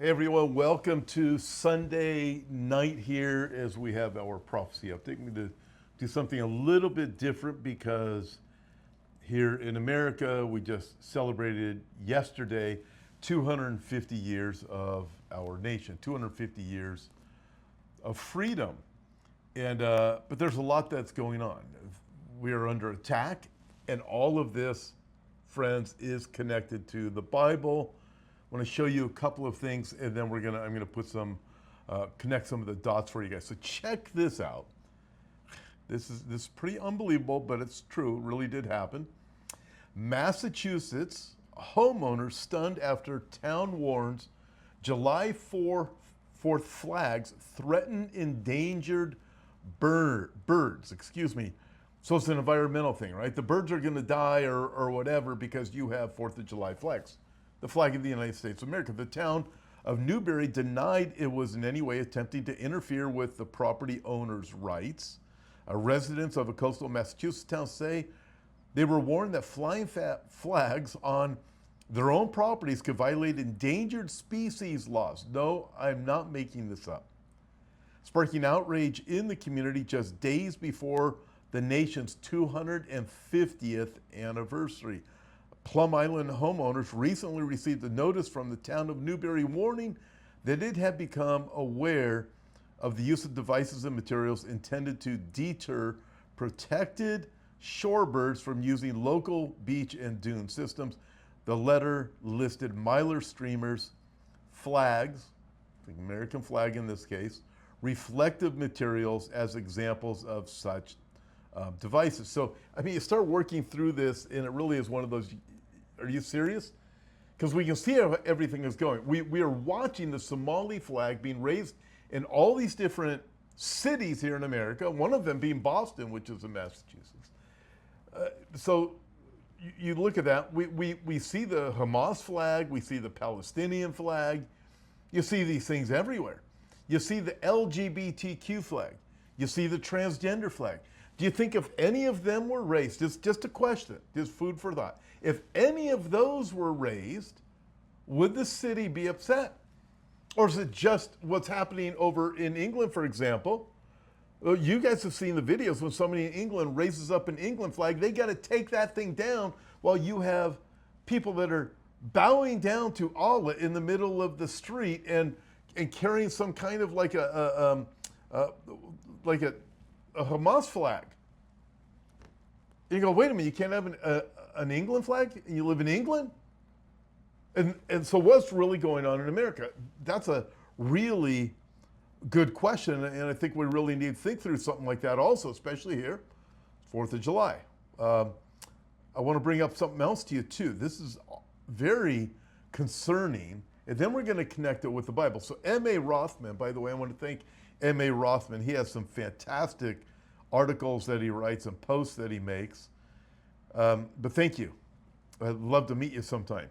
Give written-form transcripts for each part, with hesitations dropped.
Hey everyone, welcome to Sunday night here as we have our prophecy update. I'm going to do something a little bit different because here in America we just celebrated yesterday 250 years of our nation, 250 years of freedom. But there's a lot that's going on. We are under attack, and all of this, friends, is connected to the Bible. I want to show you a couple of things, and then I'm gonna put connect some of the dots for you guys. So check this out. This is pretty unbelievable, but it's true. It really did happen. Massachusetts homeowners stunned after town warns July 4th flags threaten endangered birds. Excuse me. So it's an environmental thing, right? The birds are going to die or whatever because you have 4th of July flags. The flag of the United States of America. The town of Newbury denied it was in any way attempting to interfere with the property owner's rights. Residents of a coastal Massachusetts town say they were warned that flying flags on their own properties could violate endangered species laws. No, I'm not making this up. Sparking outrage in the community just days before the nation's 250th anniversary. Plum Island homeowners recently received a notice from the town of Newbury warning that it had become aware of the use of devices and materials intended to deter protected shorebirds from using local beach and dune systems. The letter listed Mylar streamers, flags, the American flag in this case, reflective materials as examples of such devices. So, I mean, you start working through this, and it really is one of those, are you serious? Because we can see how everything is going. We are watching the Somali flag being raised in all these different cities here in America, one of them being Boston, which is in Massachusetts. So you look at that, we see the Hamas flag, we see the Palestinian flag, you see these things everywhere. You see the LGBTQ flag, you see the transgender flag. Do you think if any of them were raised, just a question, just food for thought, if any of those were raised, would the city be upset? Or is it just what's happening over in England, for example? Well, you guys have seen the videos when somebody in England raises up an England flag, they got to take that thing down while you have people that are bowing down to Allah in the middle of the street and carrying some kind of like a Hamas flag. And you go, wait a minute, you can't have an England flag and you live in England? And so what's really going on in America? That's a really good question, and I think we really need to think through something like that also, especially here, 4th of July. I want to bring up something else to you too. This is very concerning, and then we're going to connect it with the Bible. So M.A. Rothman, by the way, I want to thank M.A. Rothman. He has some fantastic articles that he writes and posts that he makes. But thank you. I'd love to meet you sometime.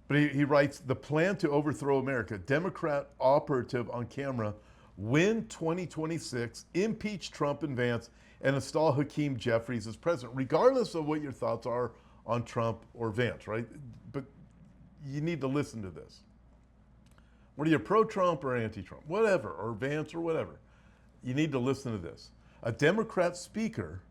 But he writes, the plan to overthrow America, Democrat operative on camera, win 2026, impeach Trump and Vance, and install Hakeem Jeffries as president, regardless of what your thoughts are on Trump or Vance, right? But you need to listen to this. Whether you're pro-Trump or anti-Trump, whatever, or Vance or whatever, you need to listen to this. A Democrat speaker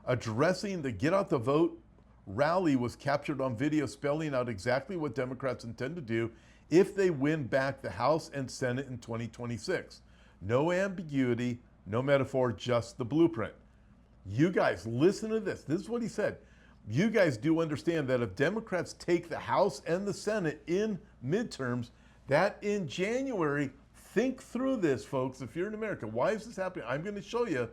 addressing the Get Out the Vote rally was captured on video, spelling out exactly what Democrats intend to do if they win back the House and Senate in 2026. No ambiguity, no metaphor, just the blueprint. You guys, listen to this. This is what he said. You guys do understand that if Democrats take the House and the Senate in midterms, that in January, think through this, folks. If you're in America, why is this happening? I'm going to show you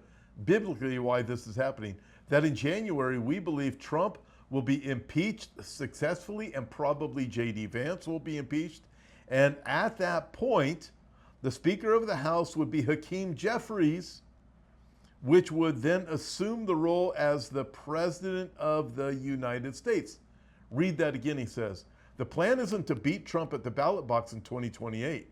biblically why this is happening. That in January, we believe Trump will be impeached successfully, and probably J.D. Vance will be impeached. And at that point, the Speaker of the House would be Hakeem Jeffries, which would then assume the role as the President of the United States. Read that again, he says. The plan isn't to beat Trump at the ballot box in 2028.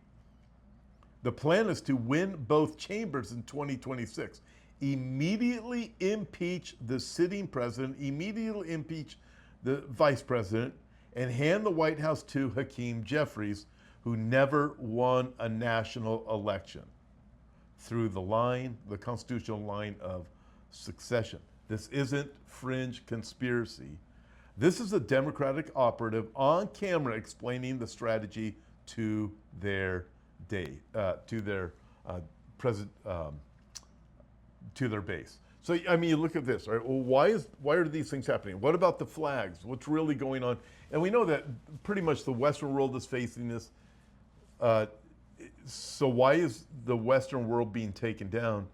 The plan is to win both chambers in 2026. Immediately impeach the sitting president, immediately impeach the vice president, and hand the White House to Hakeem Jeffries, who never won a national election through the constitutional line of succession. This isn't fringe conspiracy. This is a Democratic operative on camera explaining the strategy to their to their president, to their base. So I mean, you look at this, right? Well, why are these things happening? What about the flags? What's really going on? And we know that pretty much the Western world is facing this. So why is the Western world being taken down?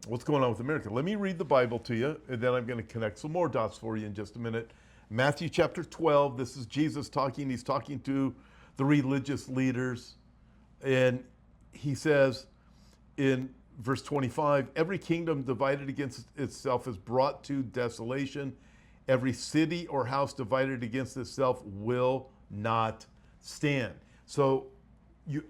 What's going on with America? Let me read the Bible to you, and then I'm going to connect some more dots for you in just a minute. Matthew chapter 12, this is Jesus talking. He's talking to the religious leaders, and he says in verse 25, every kingdom divided against itself is brought to desolation. Every city or house divided against itself will not stand. So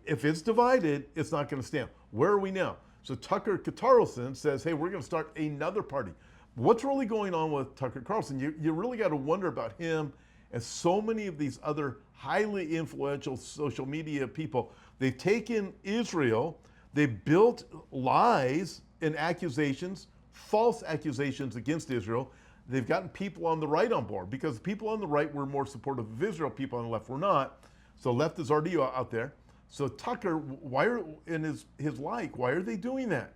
if it's divided, it's not going to stand. Where are we now? So Tucker Carlson says, hey, we're going to start another party. What's really going on with Tucker Carlson? You really got to wonder about him and so many of these other highly influential social media people. They've taken Israel, they built lies and accusations, false accusations against Israel. They've gotten people on the right on board because people on the right were more supportive of Israel, people on the left were not. So left is already out there. So Tucker, why are in his like, why are they doing that?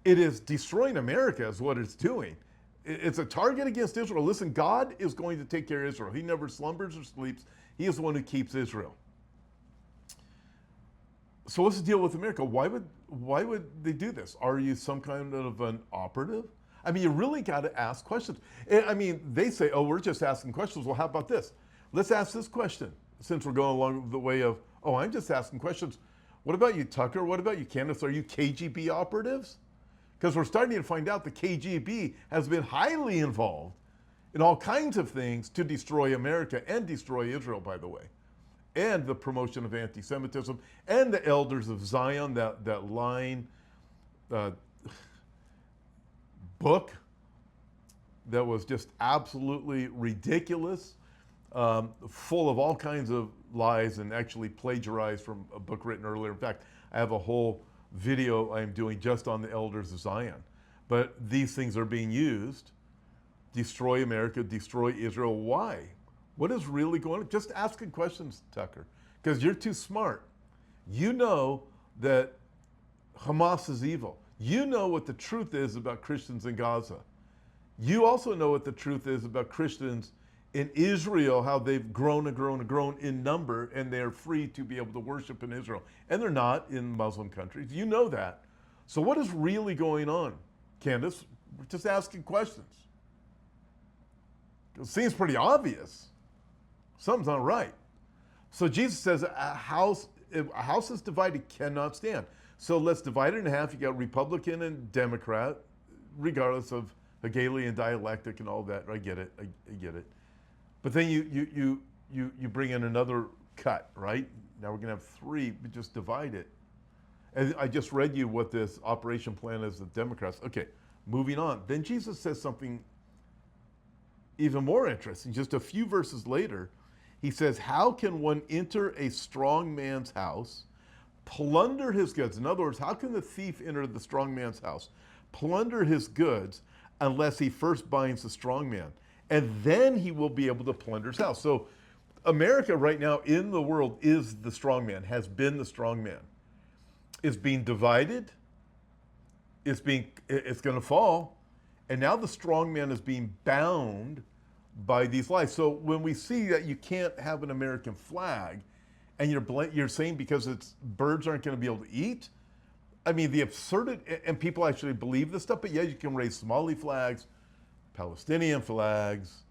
It is destroying America is what it's doing. It's a target against Israel. Listen, God is going to take care of Israel. He never slumbers or sleeps. He is the one who keeps Israel. So what's the deal with America? Why would they do this? Are you some kind of an operative? I mean, you really got to ask questions. I mean, they say, oh, we're just asking questions. Well, how about this? Let's ask this question, since we're going along the way of, oh, I'm just asking questions. What about you, Tucker? What about you, Candace? Are you KGB operatives? Because we're starting to find out the KGB has been highly involved in all kinds of things to destroy America and destroy Israel, by the way, and the promotion of anti-Semitism and the elders of Zion, that line book that was just absolutely ridiculous, full of all kinds of lies and actually plagiarized from a book written earlier. In fact, I have a whole video I'm doing just on the elders of Zion. But these things are being used, destroy America, destroy Israel. Why? What is really going on? Just asking questions, Tucker, because you're too smart. You know that Hamas is evil. You know what the truth is about Christians in Gaza. You also know what the truth is about Christians in Israel, how they've grown and grown and grown in number, and they're free to be able to worship in Israel. And they're not in Muslim countries. You know that. So what is really going on, Candace? We're just asking questions. It seems pretty obvious. Something's not right. So Jesus says if a house is divided, cannot stand. So let's divide it in half. You got Republican and Democrat, regardless of Hegelian dialectic and all that. I get it. I get it. But then you bring in another cut, right? Now we're going to have three, but just divide it. And I just read you what this operation plan is of Democrats. Okay, moving on. Then Jesus says something even more interesting. Just a few verses later, he says, how can one enter a strong man's house, plunder his goods? In other words, how can the thief enter the strong man's house, plunder his goods, unless he first binds the strong man? And then he will be able to plunder his house. So America right now in the world is the strong man, has been the strong man. It's being divided. It's going to fall. And now the strong man is being bound by these lies. So when we see that you can't have an American flag, and you're saying because birds aren't going to be able to eat, I mean, the absurdity, and people actually believe this stuff, but yeah, you can raise Somali flags, Palestinian flags,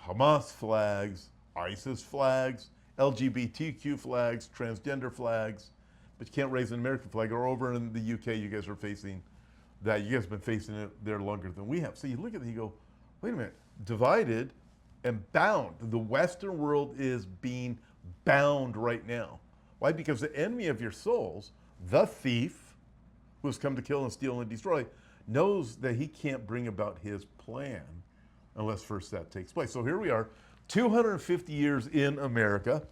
Hamas flags, ISIS flags, LGBTQ flags, transgender flags, but you can't raise an American flag. Or over in the UK, you guys are facing that. You guys have been facing it there longer than we have. So you look at it and you go, wait a minute, divided and bound. The Western world is being bound right now. Why? Because the enemy of your souls, the thief, who has come to kill and steal and destroy, knows that he can't bring about his plan unless first that takes place. So here we are, 250 years in America.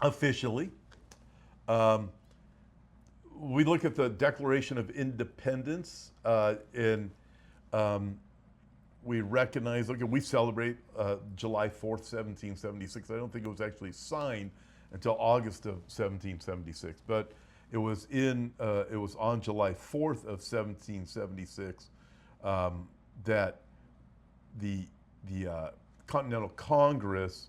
officially. Um, we look at the Declaration of Independence, and we recognize, okay, we celebrate July 4th, 1776. I don't think it was actually signed until August of 1776, but it was on July 4th of 1776 that the Continental Congress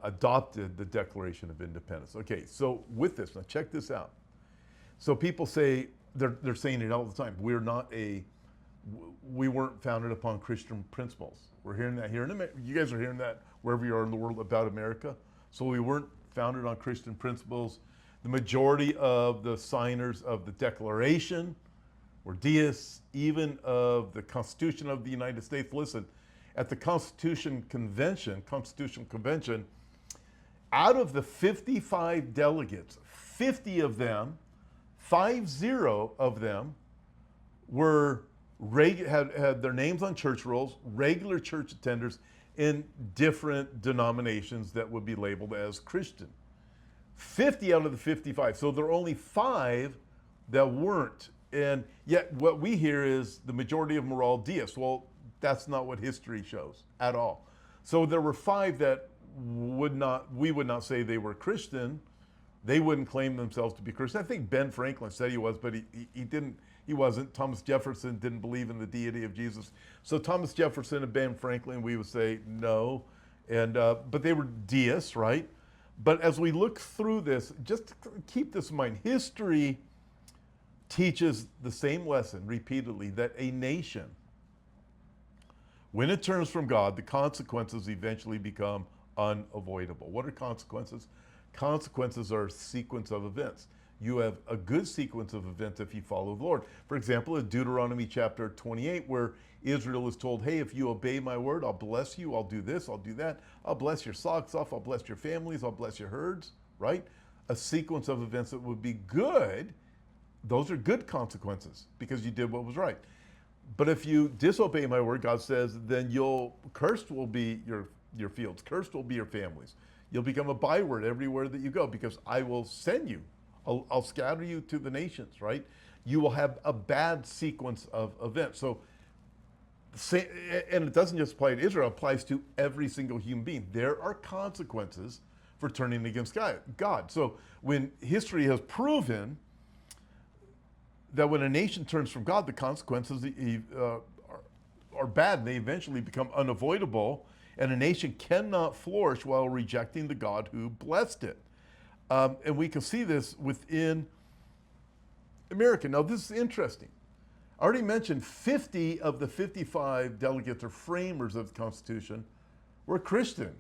adopted the Declaration of Independence. Okay, so with this, now check this out. So people say, they're saying it all the time, we weren't founded upon Christian principles. We're hearing that here in America. You guys are hearing that wherever you are in the world about America. So we weren't founded on Christian principles. The majority of the signers of the Declaration were deists, even of the Constitution of the United States. Listen, at the Constitutional Convention, out of the 55 delegates, 50 of them were had their names on church rolls, regular church attenders in different denominations that would be labeled as Christian. 50 out of the 55. So there are only 5 that weren't. And yet what we hear is the majority of them are all deists. Well, that's not what history shows at all. So there were 5 that we would not say they were Christian. They wouldn't claim themselves to be Christian. I think Ben Franklin said he was, but he didn't. He wasn't. Thomas Jefferson didn't believe in the deity of Jesus. So Thomas Jefferson and Ben Franklin, we would say no. And but they were deists, right? But as we look through this, just keep this in mind. History teaches the same lesson repeatedly, that a nation, when it turns from God, the consequences eventually become unavoidable. What are consequences? Consequences are a sequence of events. You have a good sequence of events if you follow the Lord. For example, in Deuteronomy chapter 28, where Israel is told, hey, if you obey my word, I'll bless you, I'll do this, I'll do that, I'll bless your socks off, I'll bless your families, I'll bless your herds, right? A sequence of events that would be good. Those are good consequences because you did what was right. But if you disobey my word, God says, then cursed will be your fields, cursed will be your families. You'll become a byword everywhere that you go because I will send you. I'll scatter you to the nations, right? You will have a bad sequence of events. So, and it doesn't just apply to Israel, it applies to every single human being. There are consequences for turning against God. So when history has proven that when a nation turns from God, the consequences are bad and they eventually become unavoidable, and a nation cannot flourish while rejecting the God who blessed it. And we can see this within America. Now, this is interesting. I already mentioned 50 of the 55 delegates or framers of the Constitution were Christian.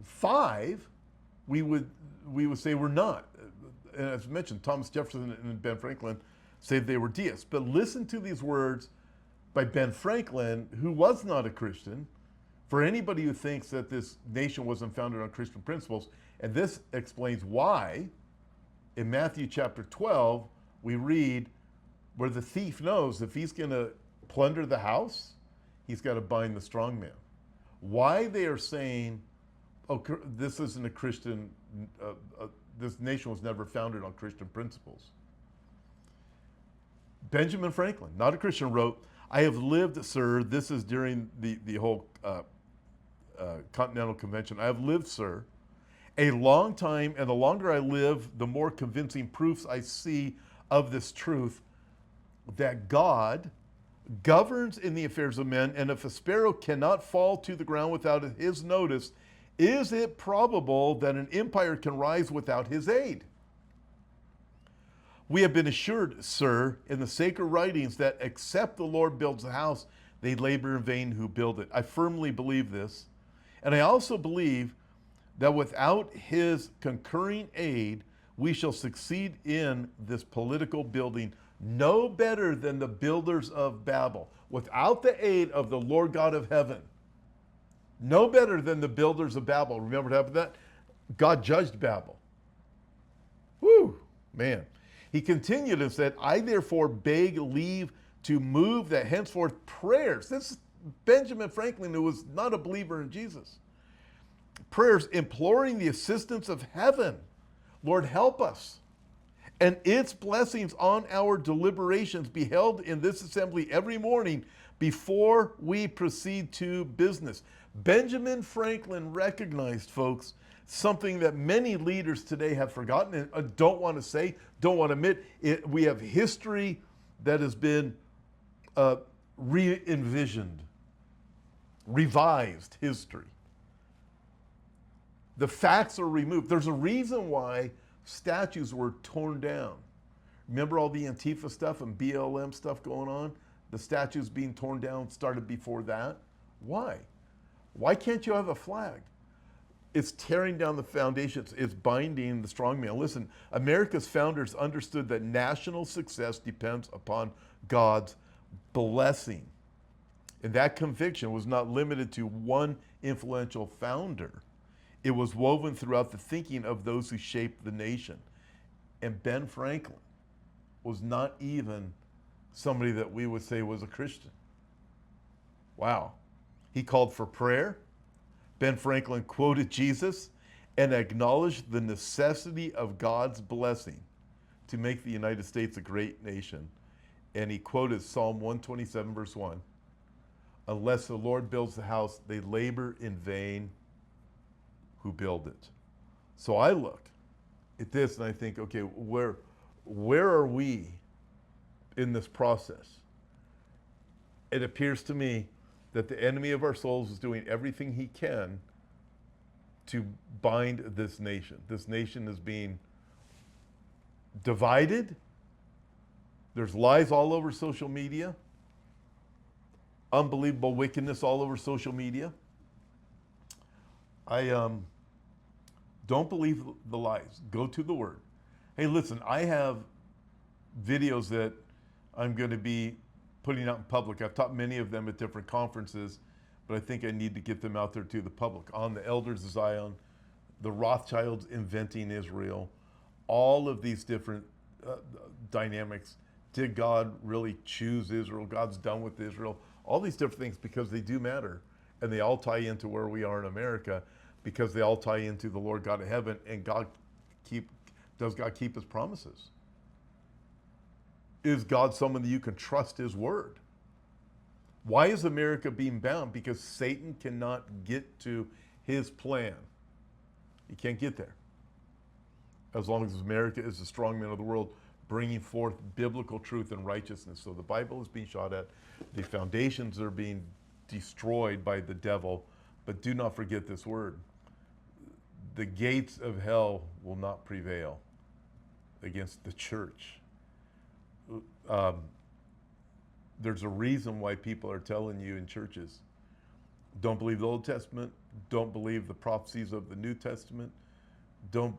5, we would say were not. And as mentioned, Thomas Jefferson and Ben Franklin say they were deists. But listen to these words by Ben Franklin, who was not a Christian. For anybody who thinks that this nation wasn't founded on Christian principles, and this explains why, in Matthew chapter 12, we read where the thief knows if he's going to plunder the house, he's got to bind the strong man. Why they are saying, oh, this isn't a Christian, this nation was never founded on Christian principles. Benjamin Franklin, not a Christian, wrote, I have lived, sir, this is during the whole Continental Convention, I have lived, sir, a long time, and the longer I live, the more convincing proofs I see of this truth, that God governs in the affairs of men, and if a sparrow cannot fall to the ground without his notice, is it probable that an empire can rise without his aid? We have been assured, sir, in the sacred writings that except the Lord builds a house, they labor in vain who build it. I firmly believe this. And I also believe that without his concurring aid, we shall succeed in this political building no better than the builders of Babel. Without the aid of the Lord God of heaven, no better than the builders of Babel. Remember what happened to that? God judged Babel. Whew, man. He continued and said, I therefore beg leave to move that henceforth prayers. This is Benjamin Franklin, who was not a believer in Jesus. prayers imploring the assistance of heaven. Lord, help us. And its blessings on our deliberations be held in this assembly every morning before we proceed to business. Benjamin Franklin recognized, folks, something that many leaders today have forgotten and don't want to say, don't want to admit. We have history that has been re-envisioned, revised history. The facts are removed. There's a reason why statues were torn down. Remember all the Antifa stuff and BLM stuff going on? The statues being torn down started before that. Why? Why can't you have a flag? It's tearing down the foundations. It's binding the strong man. Listen, America's founders understood that national success depends upon God's blessing. And that conviction was not limited to one influential founder. It was woven throughout the thinking of those who shaped the nation. And Ben Franklin was not even somebody that we would say was a Christian. Wow. He called for prayer. Ben Franklin quoted Jesus and acknowledged the necessity of God's blessing to make the United States a great nation. And he quoted Psalm 127, verse 1. Unless the Lord builds the house, they labor in vain who build it. So I look at this and I think, okay, where are we in this process? It appears to me that the enemy of our souls is doing everything he can to bind this nation. This nation is being divided. There's lies all over social media. Unbelievable wickedness all over social media. I don't believe the lies. Go to the Word. Hey, listen, I have videos that I'm going to be putting out in public. I've taught many of them at different conferences, but I think I need to get them out there to the public. On the Elders of Zion, the Rothschilds inventing Israel, all of these different dynamics. Did God really choose Israel? God's done with Israel. All these different things, because they do matter. And they all tie into where we are in America, because they all tie into the Lord God of heaven. And does God keep his promises? Is God someone that you can trust his word? Why is America being bound? Because Satan cannot get to his plan. He can't get there. As long as America is the strong man of the world, bringing forth biblical truth and righteousness. So the Bible is being shot at. The foundations are being destroyed by the devil. But do not forget this word. The gates of hell will not prevail against the church. There's a reason why people are telling you in churches, don't believe the Old Testament, don't believe the prophecies of the New Testament, don't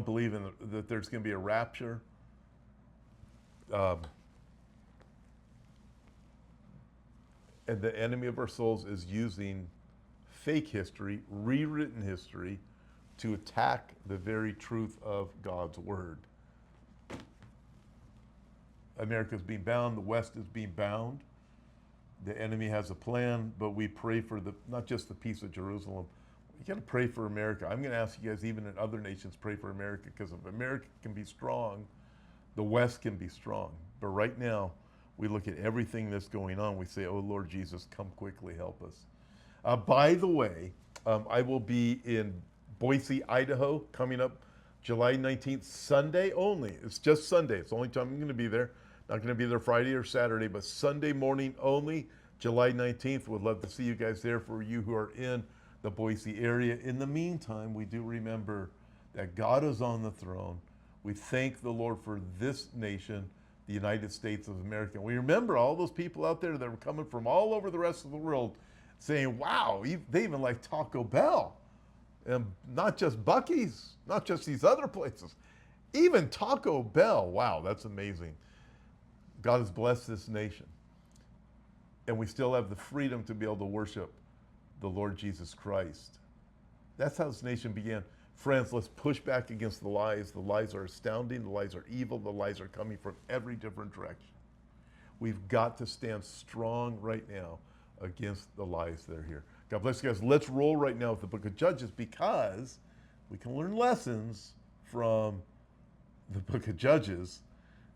believe that there's going to be a rapture. And the enemy of our souls is using fake history, rewritten history, to attack the very truth of God's word. America is being bound. The West is being bound. The enemy has a plan, but we pray for not just the peace of Jerusalem. You got to pray for America. I'm going to ask you guys, even in other nations, pray for America, because if America can be strong, the West can be strong. But right now, we look at everything that's going on. We say, oh, Lord Jesus, come quickly, help us. By the way, I will be in Boise, Idaho, coming up July 19th, Sunday only. It's just Sunday. It's the only time I'm going to be there. Not going to be there Friday or Saturday, but Sunday morning only, July 19th. Would love to see you guys there, for you who are in the Boise area. In the meantime, we do remember that God is on the throne. We thank the Lord for this nation, the United States of America. We remember all those people out there that were coming from all over the rest of the world saying, wow, they even like Taco Bell. And not just Buc-ee's, not just these other places. Even Taco Bell. Wow, that's amazing. God has blessed this nation. And we still have the freedom to be able to worship the Lord Jesus Christ. That's how this nation began. Friends, let's push back against the lies. The lies are astounding. The lies are evil. The lies are coming from every different direction. We've got to stand strong right now against the lies that are here. God bless you guys. Let's roll right now with the book of Judges because we can learn lessons from the book of Judges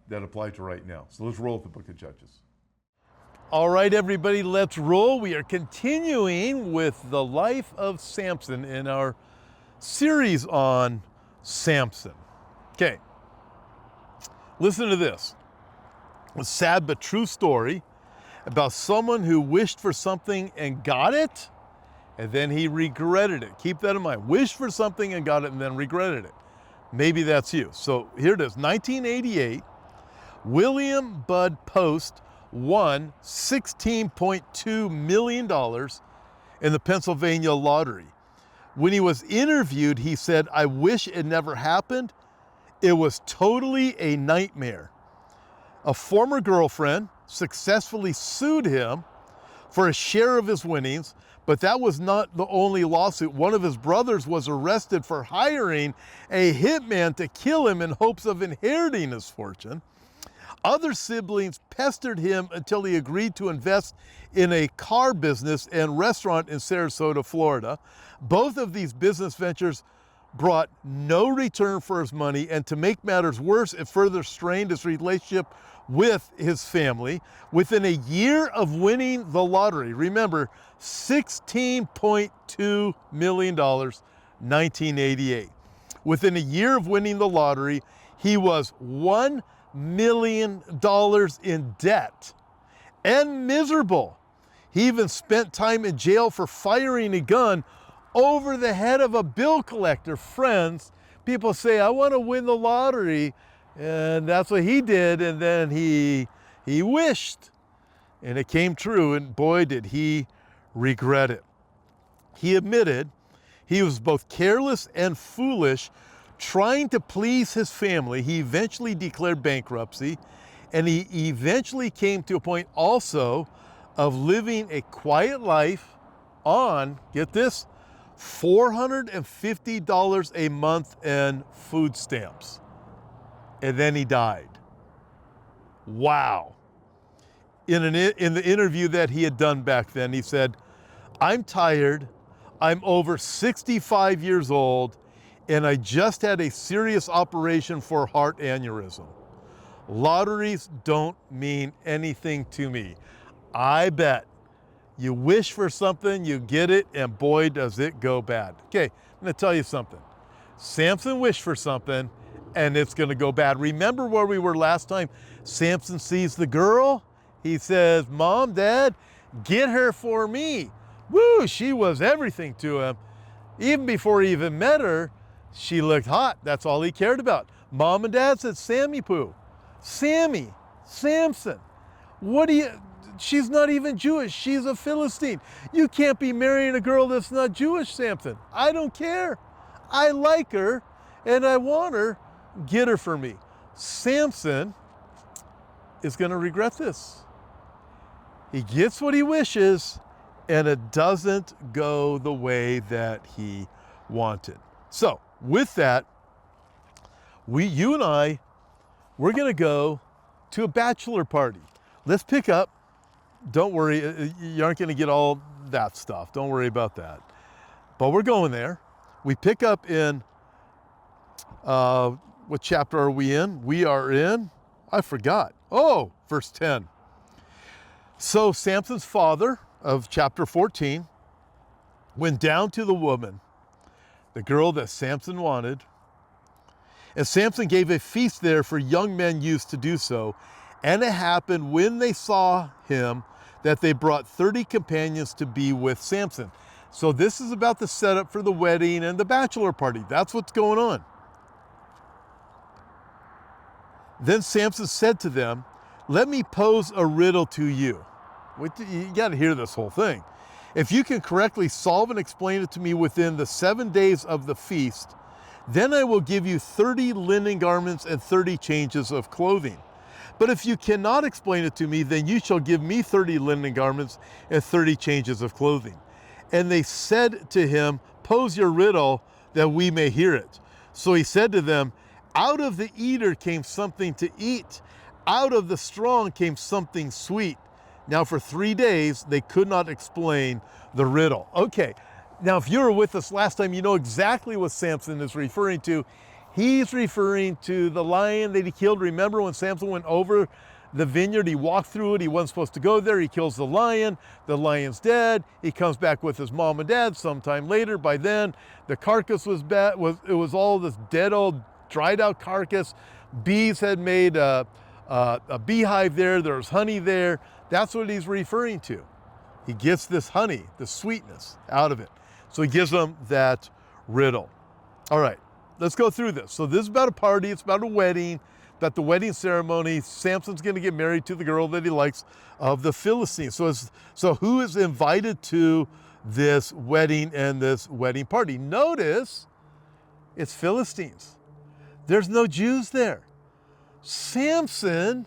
that apply to right now. So let's roll with the book of Judges. All right, everybody, let's roll. We are continuing with the life of Samson in our series on Samson. Okay, listen to this. A sad but true story about someone who wished for something and got it, and then he regretted it. Keep that in mind. Wished for something and got it and then regretted it. Maybe that's you. So here it is, 1988, William Bud Post won $16.2 million in the Pennsylvania lottery. When he was interviewed, he said, "I wish it never happened. It was totally a nightmare." A former girlfriend successfully sued him for a share of his winnings, but that was not the only lawsuit. One of his brothers was arrested for hiring a hitman to kill him in hopes of inheriting his fortune. Other siblings pestered him until he agreed to invest in a car business and restaurant in Sarasota, Florida. Both of these business ventures brought no return for his money, and to make matters worse, it further strained his relationship with his family. Within a year of winning the lottery, remember, $16.2 million, 1988. Within a year of winning the lottery, he was $1 million in debt and miserable. He even spent time in jail for firing a gun over the head of a bill collector. Friends, people say, "I want to win the lottery," and that's what he did, and then he wished, and it came true, and boy, did he regret it. He admitted he was both careless and foolish trying to please his family. He eventually declared bankruptcy, and he eventually came to a point also of living a quiet life on, get this, $450 a month in food stamps. And then he died. Wow. In the interview that he had done back then, he said, "I'm tired. I'm over 65 years old, and I just had a serious operation for heart aneurysm. Lotteries don't mean anything to me. I bet you wish for something, you get it, and boy, does it go bad." Okay, I'm gonna tell you something. Samson wished for something, and it's gonna go bad. Remember where we were last time? Samson sees the girl. He says, "Mom, Dad, get her for me." Woo, she was everything to him. Even before he even met her, she looked hot. That's all he cared about. Mom and Dad said, "Sammy Poo, Sammy, Samson, what do you, she's not even Jewish. She's a Philistine. You can't be marrying a girl that's not Jewish, Samson. I don't care. I like her and I want her. Get her for me." Samson is going to regret this. He gets what he wishes, and it doesn't go the way that he wanted. So with that, you and I, we're going to go to a bachelor party. Let's pick up. Don't worry, you aren't going to get all that stuff. Don't worry about that. But we're going there. We pick up in, what chapter are we in? We are in, I forgot. Oh, verse 10. So Samson's father of chapter 14 went down to the woman, the girl that Samson wanted, and Samson gave a feast there for young men used to do so. And it happened when they saw him that they brought 30 companions to be with Samson. So this is about the setup for the wedding and the bachelor party. That's what's going on. Then Samson said to them, "Let me pose a riddle to you." You got to hear this whole thing. "If you can correctly solve and explain it to me within the 7 days of the feast, then I will give you 30 linen garments and 30 changes of clothing. But if you cannot explain it to me, then you shall give me 30 linen garments and 30 changes of clothing." And they said to him, "Pose your riddle that we may hear it." So he said to them, "Out of the eater came something to eat. Out of the strong came something sweet. Now for 3 days, they could not explain the riddle. Okay, now if you were with us last time, you know exactly what Samson is referring to. He's referring to the lion that he killed. Remember when Samson went over the vineyard, he walked through it, he wasn't supposed to go there, he kills the lion's dead, he comes back with his mom and dad sometime later. By then, the carcass was bad, it was all this dead old, dried out carcass. Bees had made a beehive there, there was honey there. That's what he's referring to. He gets this honey, the sweetness out of it. So he gives them that riddle. All right, let's go through this. So this is about a party, it's about a wedding, about the wedding ceremony. Samson's gonna get married to the girl that he likes of the Philistines. So who is invited to this wedding and this wedding party? Notice it's Philistines. There's no Jews there. Samson,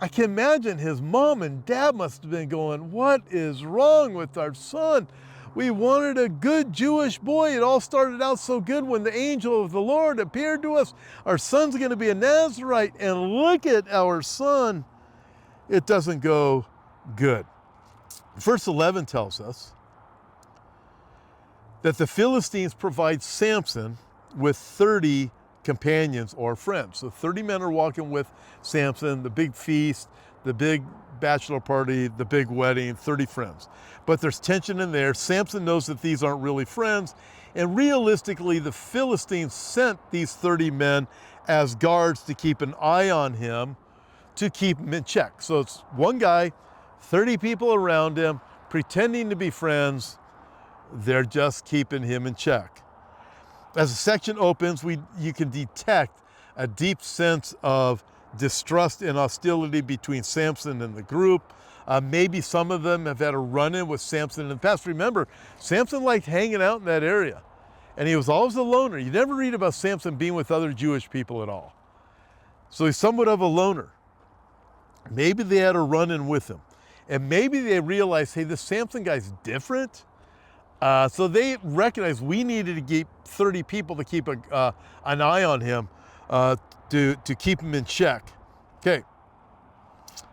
I can imagine his mom and dad must have been going, what is wrong with our son? We wanted a good Jewish boy. It all started out so good when the angel of the Lord appeared to us. Our son's going to be a Nazarite, and look at our son. It doesn't go good. Verse 11 tells us that the Philistines provide Samson with 30 companions or friends. So 30 men are walking with Samson, the big feast, the big bachelor party, the big wedding, 30 friends. But there's tension in there. Samson knows that these aren't really friends. And realistically, the Philistines sent these 30 men as guards to keep an eye on him, to keep him in check. So it's one guy, 30 people around him, pretending to be friends. They're just keeping him in check. As the section opens, you can detect a deep sense of distrust and hostility between Samson and the group. Maybe some of them have had a run-in with Samson in the past. Remember, Samson liked hanging out in that area, and he was always a loner. You never read about Samson being with other Jewish people at all. So he's somewhat of a loner. Maybe they had a run-in with him, and maybe they realized, hey, this Samson guy's different. So they recognized we needed to keep 30 people to keep an eye on him, to keep him in check. Okay,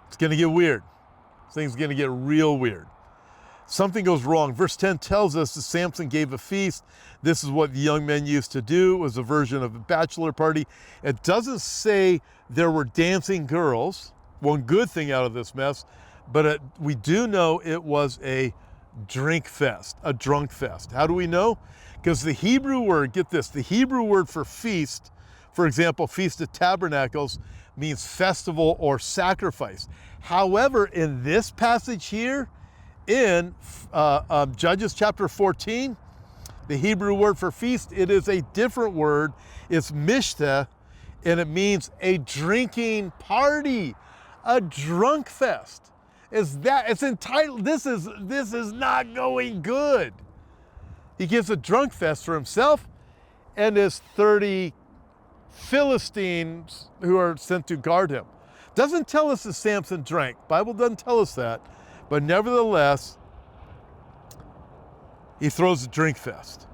it's gonna get weird. Things gonna get real weird. Something goes wrong. Verse 10 tells us that Samson gave a feast. This is what the young men used to do. It was a version of a bachelor party. It doesn't say there were dancing girls. One good thing out of this mess, but we do know it was a drink fest, a drunk fest. How do we know? Because the Hebrew word, get this, the Hebrew word for feast, for example, Feast of Tabernacles, means festival or sacrifice. However, in this passage here, in Judges chapter 14, the Hebrew word for feast, it is a different word. It's mishteh, and it means a drinking party, a drunk fest. It's entitled, this is not going good. He gives a drunk fest for himself and his 30 Philistines who are sent to guard him. Doesn't tell us that Samson drank. Bible doesn't tell us that. But nevertheless, he throws a drink fest.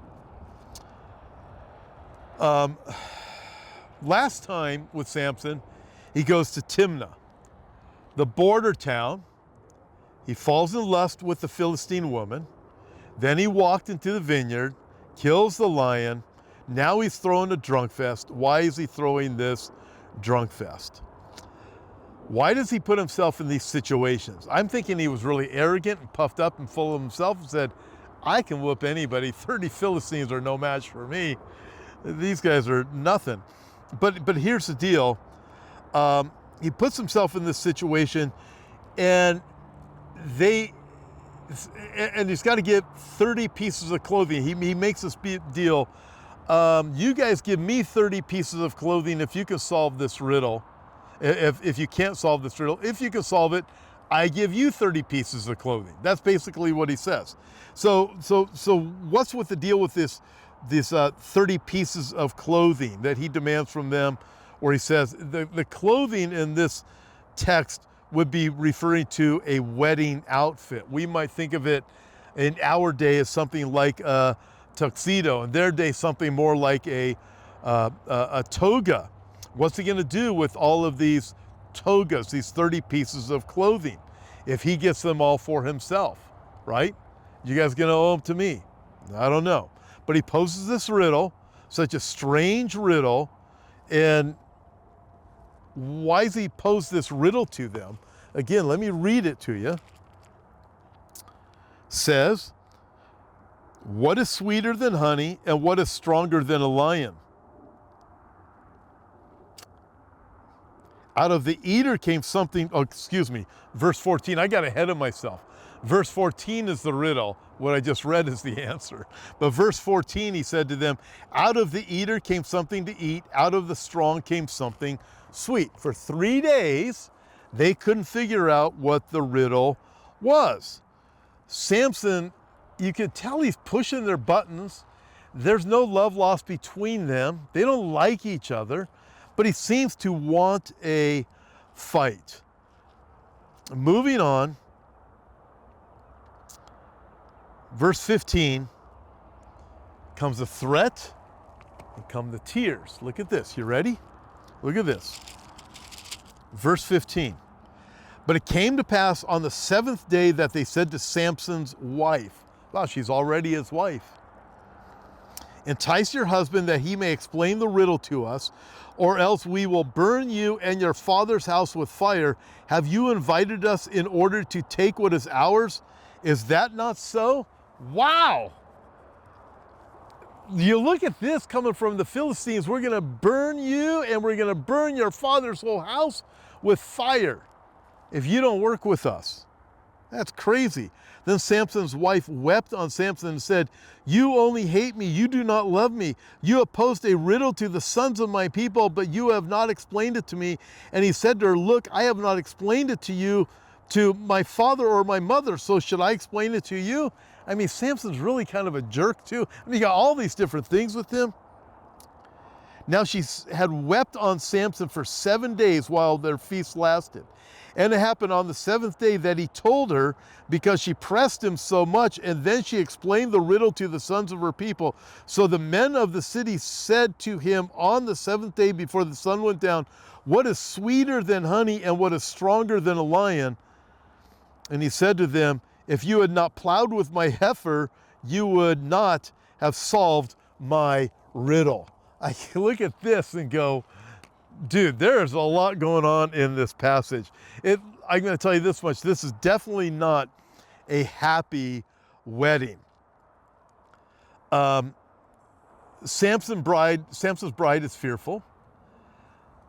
Last time with Samson, he goes to Timnah, the border town. He falls in lust with the Philistine woman. Then he walked into the vineyard, kills the lion. Now he's throwing a drunk fest. Why is he throwing this drunk fest? Why does he put himself in these situations? I'm thinking he was really arrogant and puffed up and full of himself and said, I can whoop anybody. 30 Philistines are no match for me. These guys are nothing. But here's the deal. He puts himself in this situation, and he's got to get 30 pieces of clothing. He makes this deal. You guys give me 30 pieces of clothing if you can solve this riddle. If you can't solve this riddle, if you can solve it, I give you 30 pieces of clothing. That's basically what he says. So what's with the deal with this 30 pieces of clothing that he demands from them? Or he says the clothing in this text would be referring to a wedding outfit. We might think of it in our day as something like a tuxedo, in their day something more like a toga. What's he going to do with all of these togas, these 30 pieces of clothing? if he gets them all for himself, right? You guys gonna owe them to me? I don't know. But he poses this riddle, such a strange riddle, and why does he pose this riddle to them? Again, let me read it to you. Says, what is sweeter than honey and what is stronger than a lion? Out of the eater came something, verse 14, I got ahead of myself. Verse 14 is the riddle. What I just read is the answer. But verse 14, he said to them, out of the eater came something to eat, out of the strong came something sweet. For 3 days, they couldn't figure out what the riddle was. Samson, you can tell he's pushing their buttons. There's no love lost between them. They don't like each other, but he seems to want a fight. Moving on, verse 15, comes the threat and come the tears. Look at this. You ready? Look at this. Verse 15. But it came to pass on the 7th day that they said to Samson's wife, wow, she's already his wife, entice your husband that he may explain the riddle to us, or else we will burn you and your father's house with fire. Have you invited us in order to take what is ours? Is that not so? Wow. You look at this coming from the Philistines. We're going to burn you and we're going to burn your father's whole house with fire if you don't work with us. That's crazy. Then Samson's wife wept on Samson and said, you only hate me. You do not love me. You have posed a riddle to the sons of my people, but you have not explained it to me. And he said to her, look, I have not explained it to you, to my father or my mother. So should I explain it to you? I mean, Samson's really kind of a jerk too. I mean, you got all these different things with him. Now she had wept on Samson for 7 days while their feast lasted. And it happened on the 7th day that he told her, because she pressed him so much, and then she explained the riddle to the sons of her people. So the men of the city said to him on the 7th day before the sun went down, what is sweeter than honey and what is stronger than a lion? And he said to them, if you had not plowed with my heifer, you would not have solved my riddle. I look at this and go, dude, there's a lot going on in this passage. I'm going to tell you this much. This is definitely not a happy wedding. Samson's bride is fearful.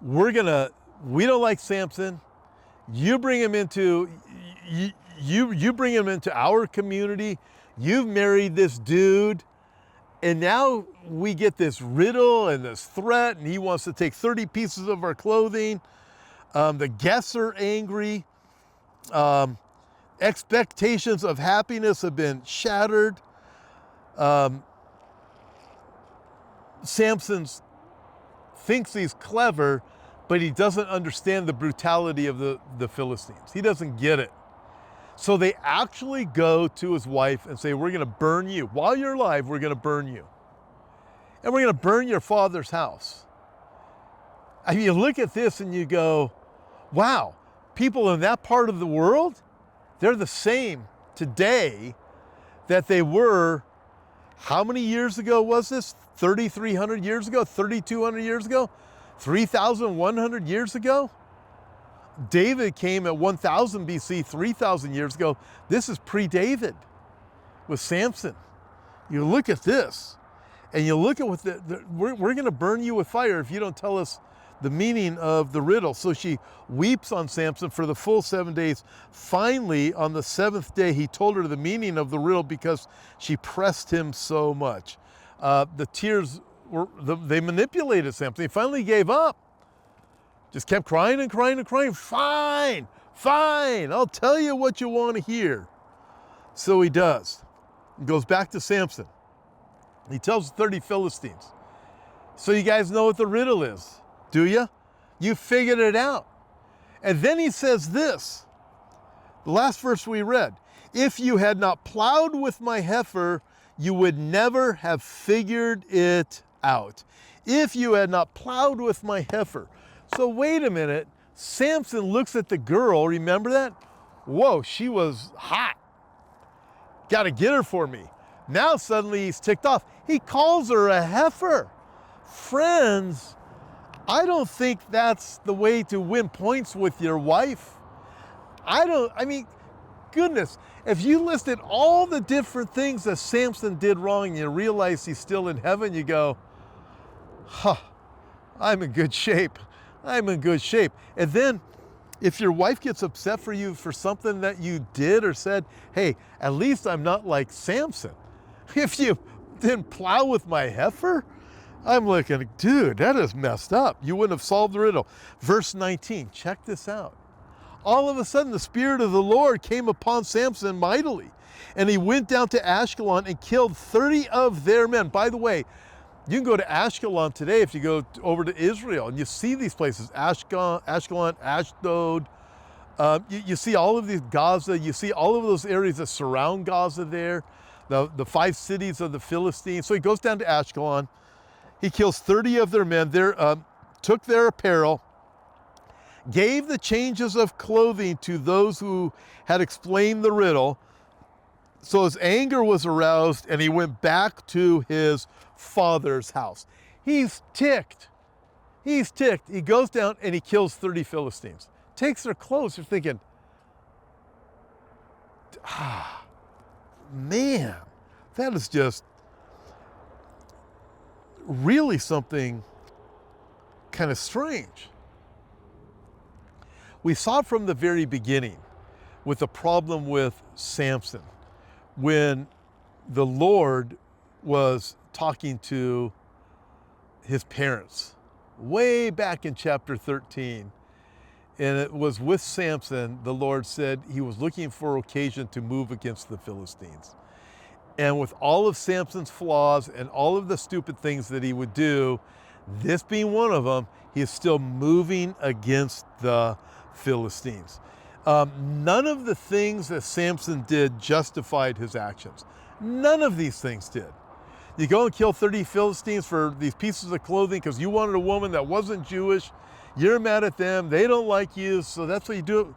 We don't like Samson. You bring him into our community. You've married this dude. And now we get this riddle and this threat, and he wants to take 30 pieces of our clothing. The guests are angry. Expectations of happiness have been shattered. Samson thinks he's clever, but he doesn't understand the brutality of the Philistines. He doesn't get it. So they actually go to his wife and say, we're going to burn you. While you're alive, we're going to burn you. And we're going to burn your father's house. I mean, you look at this and you go, wow, people in that part of the world, they're the same today that they were, how many years ago was this? 3,300 years ago? 3,200 years ago? 3,100 years ago? David came at 1000 BC, 3,000 years ago. This is pre-David with Samson. You look at this and you look at what we're going to burn you with fire if you don't tell us the meaning of the riddle. So she weeps on Samson for the full 7 days. Finally, on the 7th day, he told her the meaning of the riddle because she pressed him so much. The tears, they manipulated Samson. He finally gave up. Just kept crying and crying and crying. Fine, I'll tell you what you want to hear. So he does. He goes back to Samson. He tells 30 Philistines. So you guys know what the riddle is, do you? You figured it out. And then he says this, the last verse we read, if you had not plowed with my heifer, you would never have figured it out. If you had not plowed with my heifer. So wait a minute, Samson looks at the girl, remember that? whoa, she was hot. Got to get her for me. Now suddenly he's ticked off. He calls her a heifer. Friends, I don't think that's the way to win points with your wife. I mean, goodness, if you listed all the different things that Samson did wrong and you realize he's still in heaven, you go, I'm in good shape. I'm in good shape. And then if your wife gets upset for you for something that you did or said, hey, at least I'm not like Samson. If you didn't plow with my heifer, I'm looking, dude, that is messed up. You wouldn't have solved the riddle. Verse 19, check this out. All of a sudden, the Spirit of the Lord came upon Samson mightily, and he went down to Ashkelon and killed 30 of their men. By the way, you can go to Ashkelon today if you go over to Israel, and you see these places, Ashkelon, Ashdod. You see all of these, Gaza, you see all of those areas that surround Gaza there, the 5 cities of the Philistines. So he goes down to Ashkelon. He kills 30 of their men, took their apparel, gave the changes of clothing to those who had explained the riddle. So his anger was aroused and he went back to his father's house. He's ticked. He's ticked. He goes down and he kills 30 Philistines. Takes their clothes. You're thinking, man, that is just really something kind of strange. We saw from the very beginning with the problem with Samson when the Lord was talking to his parents way back in chapter 13. And it was with Samson, the Lord said he was looking for occasion to move against the Philistines. And with all of Samson's flaws and all of the stupid things that he would do, this being one of them, he is still moving against the Philistines. None of the things that Samson did justified his actions. None of these things did. You go and kill 30 Philistines for these pieces of clothing because you wanted a woman that wasn't Jewish. You're mad at them. They don't like you, so that's what you do.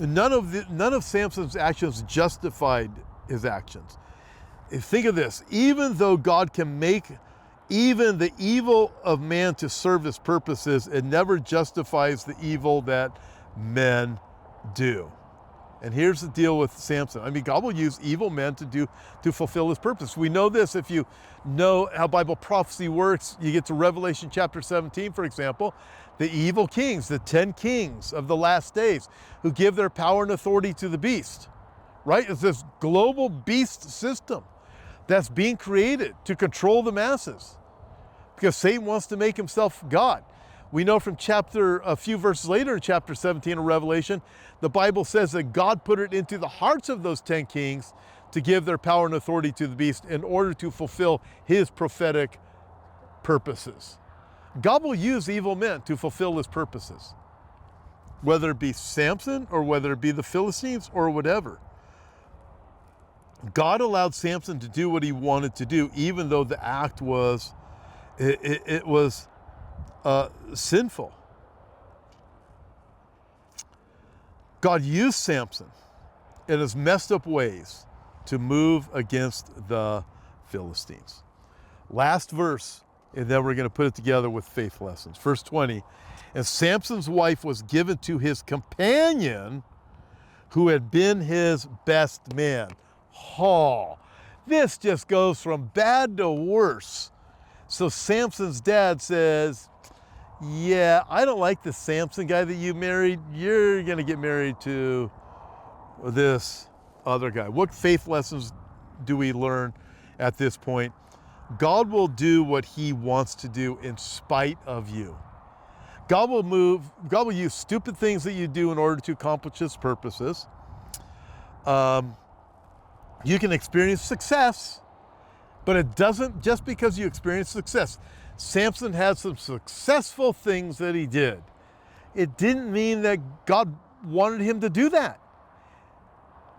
None of Samson's actions justified his actions. Think of this. Even though God can make even the evil of man to serve his purposes, it never justifies the evil that men do. And here's the deal with Samson. I mean, God will use evil men to fulfill his purpose. We know this if you know how Bible prophecy works. You get to Revelation chapter 17, for example, the evil kings, the 10 kings of the last days who give their power and authority to the beast, right? It's this global beast system that's being created to control the masses because Satan wants to make himself God. We know from a few verses later in chapter 17 of Revelation, the Bible says that God put it into the hearts of those 10 kings to give their power and authority to the beast in order to fulfill his prophetic purposes. God will use evil men to fulfill his purposes, whether it be Samson or whether it be the Philistines or whatever. God allowed Samson to do what he wanted to do, even though the act was sinful. God used Samson in his messed up ways to move against the Philistines. Last verse, and then we're going to put it together with faith lessons. Verse 20, and Samson's wife was given to his companion who had been his best man. Oh, this just goes from bad to worse. So Samson's dad says, yeah, I don't like the Samson guy that you married. You're going to get married to this other guy. What faith lessons do we learn at this point? God will do what he wants to do in spite of you. God will use stupid things that you do in order to accomplish his purposes. You can experience success, but it doesn't just because you experience success. Samson had some successful things that he did. It didn't mean that God wanted him to do that.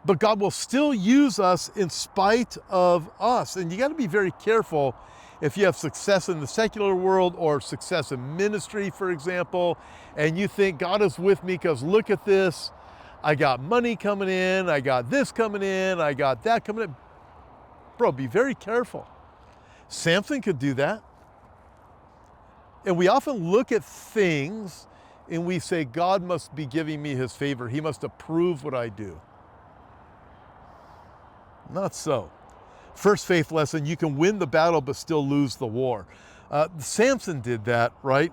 But God will still use us in spite of us. And you got to be very careful if you have success in the secular world or success in ministry, for example, and you think God is with me because look at this. I got money coming in, I got this coming in, I got that coming in. Bro, be very careful. Samson could do that. And we often look at things and we say, God must be giving me his favor. He must approve what I do. Not so. First faith lesson, you can win the battle but still lose the war. Samson did that, right?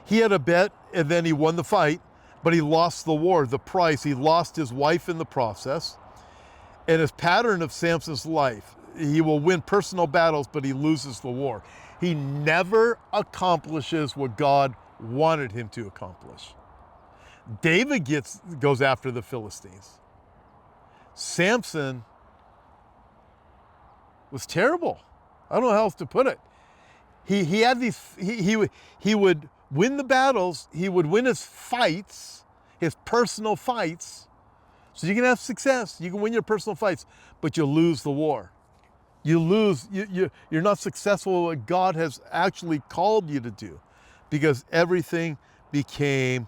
He had a bet and then he won the fight, but he lost the war, the price. He lost his wife in the process. And his pattern of Samson's life, he will win personal battles, but he loses the war. He never accomplishes what God wanted him to accomplish. David goes after the Philistines. Samson was terrible. I don't know how else to put it. He had these, he would win the battles, he would win his fights, his personal fights. So you can have success, you can win your personal fights, but you lose the war. You lose, you're not successful at what God has actually called you to do because everything became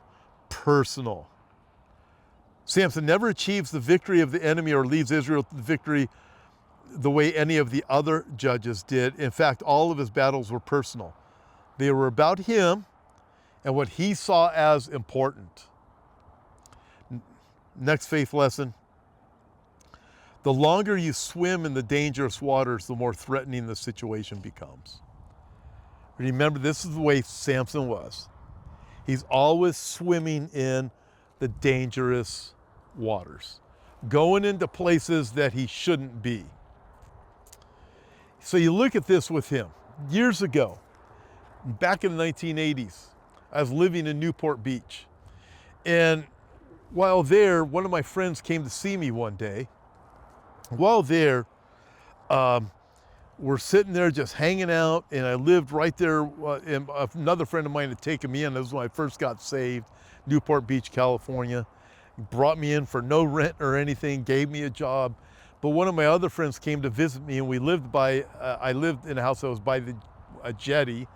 personal. Samson never achieves the victory of the enemy or leads Israel to the victory the way any of the other judges did. In fact, all of his battles were personal. They were about him and what he saw as important. Next faith lesson. The longer you swim in the dangerous waters, the more threatening the situation becomes. Remember, this is the way Samson was. He's always swimming in the dangerous waters, going into places that he shouldn't be. So you look at this with him. Years ago, back in the 1980s, I was living in Newport Beach. And while there, one of my friends came to see me one day. While there, we're sitting there just hanging out, and I lived right there. And another friend of mine had taken me in. This was when I first got saved, Newport Beach, California. He brought me in for no rent or anything, gave me a job. But one of my other friends came to visit me, and we lived by, I lived in a house that was by a jetty.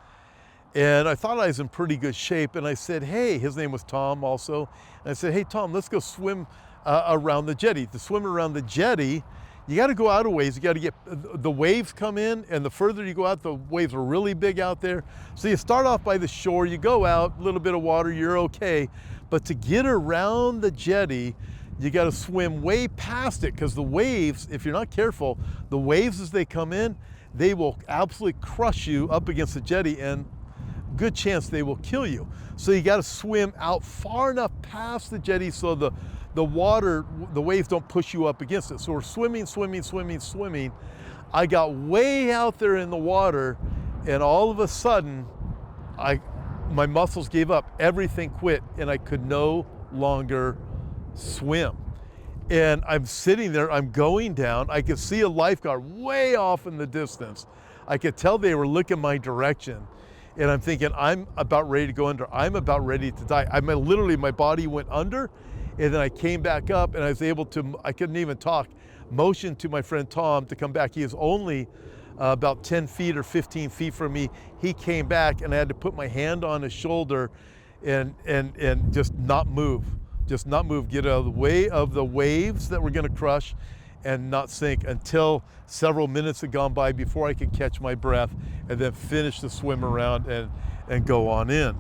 And I thought I was in pretty good shape. And I said, hey, his name was Tom also. And I said, hey, Tom, let's go swim around the jetty. To swim around the jetty, you got to go out a ways. You got to get, the waves come in, and the further you go out, the waves are really big out there. So you start off by the shore, you go out, a little bit of water, you're okay. But to get around the jetty, you got to swim way past it, because the waves, if you're not careful, the waves as they come in, they will absolutely crush you up against the jetty, and good chance they will kill you. So you got to swim out far enough past the jetty so the water, the waves don't push you up against it. So we're swimming. I got way out there in the water, and all of a sudden, my muscles gave up, everything quit, and I could no longer swim. And I'm sitting there, I'm going down. I could see a lifeguard way off in the distance. I could tell they were looking my direction. And I'm thinking, I'm about ready to go under. I'm about ready to die. Literally, my body went under, and then I came back up, and I was able to, I couldn't even talk, motion to my friend Tom to come back. He is only about 10 feet or 15 feet from me. He came back, and I had to put my hand on his shoulder and just not move. Just not move, get out of the way of the waves that were gonna crush and not sink until several minutes had gone by before I could catch my breath and then finish the swim around and go on in.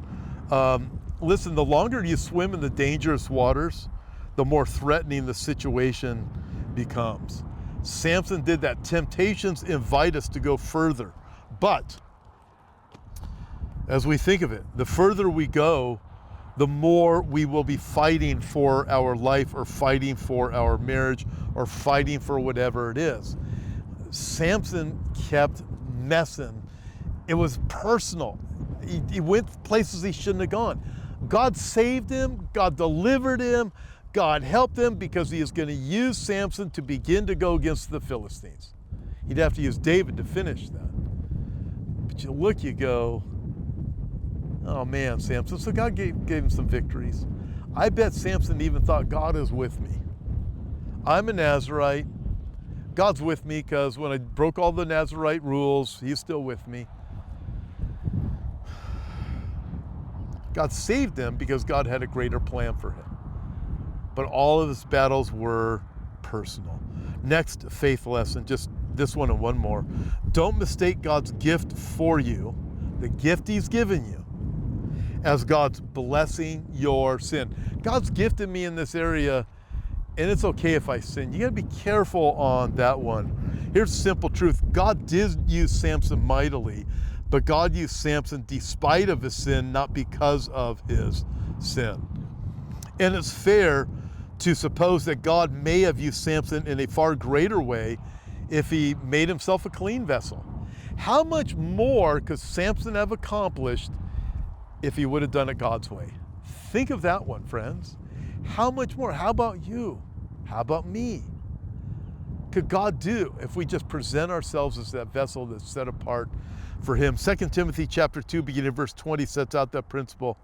Listen, the longer you swim in the dangerous waters, the more threatening the situation becomes. Samson did that. Temptations invite us to go further. But as we think of it, the further we go, the more we will be fighting for our life or fighting for our marriage or fighting for whatever it is. Samson kept messing. It was personal. He went places he shouldn't have gone. God saved him, God delivered him, God helped him because he is going to use Samson to begin to go against the Philistines. He'd have to use David to finish that. But you look, you go, oh man, Samson. So God gave him some victories. I bet Samson even thought, God is with me. I'm a Nazirite. God's with me because when I broke all the Nazirite rules, he's still with me. God saved him because God had a greater plan for him. but all of his battles were personal. Next faith lesson, just this one and one more. Don't mistake God's gift for you, the gift he's given you, as God's blessing your sin. God's gifted me in this area, and it's okay if I sin. You gotta be careful on that one. Here's the simple truth. God did use Samson mightily, but God used Samson despite of his sin, not because of his sin. And it's fair to suppose that God may have used Samson in a far greater way if he made himself a clean vessel. How much more could Samson have accomplished if he would have done it God's way? Think of that one, friends. How much more? How about you? How about me? Could God do if we just present ourselves as that vessel that's set apart for him? 2 Timothy chapter 2, beginning in verse 20, sets out that principle,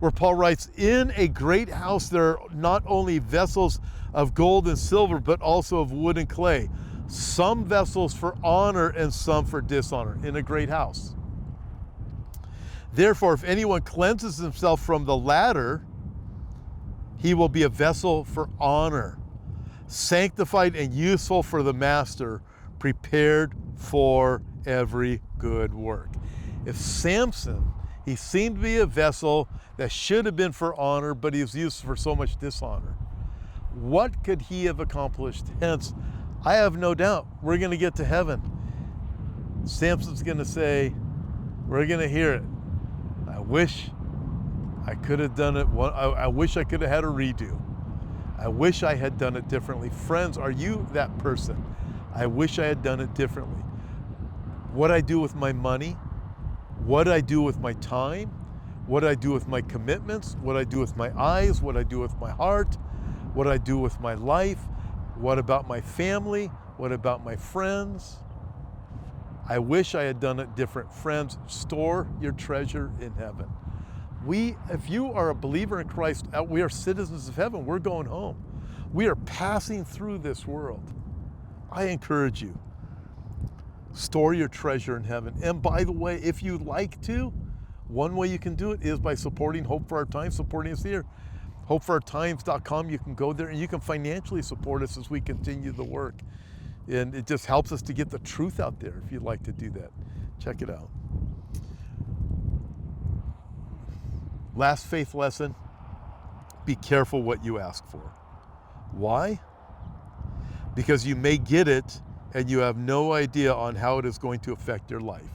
where Paul writes, in a great house there are not only vessels of gold and silver, but also of wood and clay, some vessels for honor and some for dishonor. In a great house. Therefore, if anyone cleanses himself from the latter, he will be a vessel for honor, sanctified and useful for the master, prepared for every good work. If Samson, he seemed to be a vessel that should have been for honor, but he was used for so much dishonor, what could he have accomplished? Hence, I have no doubt we're going to get to heaven. Samson's going to say, we're going to hear it. I wish I could have done it. I wish I could have had a redo. I wish I had done it differently. Friends, are you that person? I wish I had done it differently. What I do with my money, what I do with my time, what I do with my commitments, what I do with my eyes, what I do with my heart, what I do with my life, what about my family, what about my friends? I wish I had done it different. Friends, store your treasure in heaven. If you are a believer in Christ, we are citizens of heaven. We're going home. We are passing through this world. I encourage you, store your treasure in heaven. And by the way, if you'd like to, one way you can do it is by supporting Hope for Our Times, supporting us here. HopeForOurTimes.com, you can go there and you can financially support us as we continue the work. And it just helps us to get the truth out there if you'd like to do that. Check it out. Last faith lesson, be careful what you ask for. Why? Because you may get it and you have no idea on how it is going to affect your life.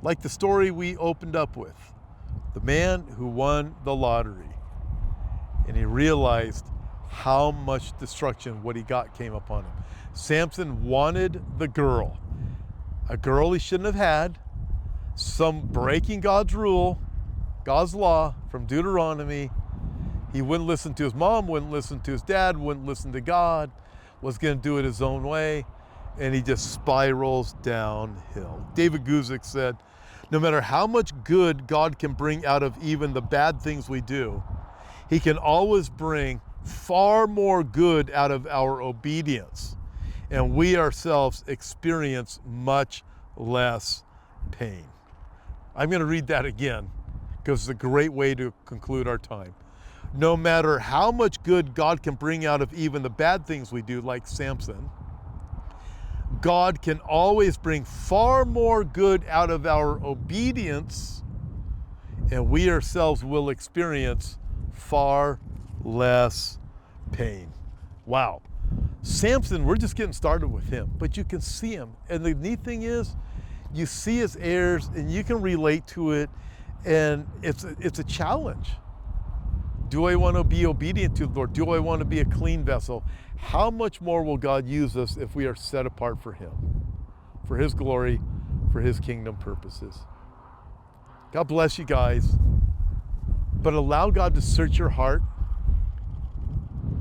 Like the story we opened up with, the man who won the lottery, and he realized how much destruction what he got came upon him. Samson wanted the girl, a girl he shouldn't have had, some breaking God's rule, God's law from Deuteronomy. He wouldn't listen to his mom, wouldn't listen to his dad, wouldn't listen to God, was going to do it his own way, and he just spirals downhill. David Guzik said, no matter how much good God can bring out of even the bad things we do, he can always bring far more good out of our obedience, and we ourselves experience much less pain. I'm going to read that again because it's a great way to conclude our time. No matter how much good God can bring out of even the bad things we do, like Samson, God can always bring far more good out of our obedience, and we ourselves will experience far less pain. Wow. Samson, we're just getting started with him, but you can see him. And the neat thing is, you see his errors and you can relate to it, and it's a challenge. Do I want to be obedient to the Lord? Do I want to be a clean vessel? How much more will God use us if we are set apart for him, for his glory, for his kingdom purposes? God bless you guys, but allow God to search your heart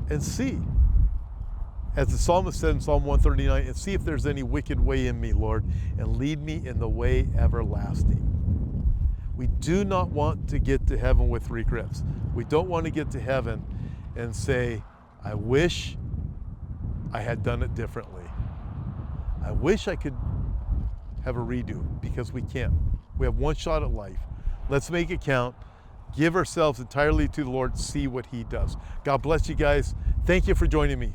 and see. As the psalmist said in Psalm 139, and see if there's any wicked way in me, Lord, and lead me in the way everlasting. We do not want to get to heaven with regrets. We don't want to get to heaven and say, I wish I had done it differently. I wish I could have a redo, because we can't. We have one shot at life. Let's make it count. give ourselves entirely to the Lord, see what He does. God bless you guys. Thank you for joining me.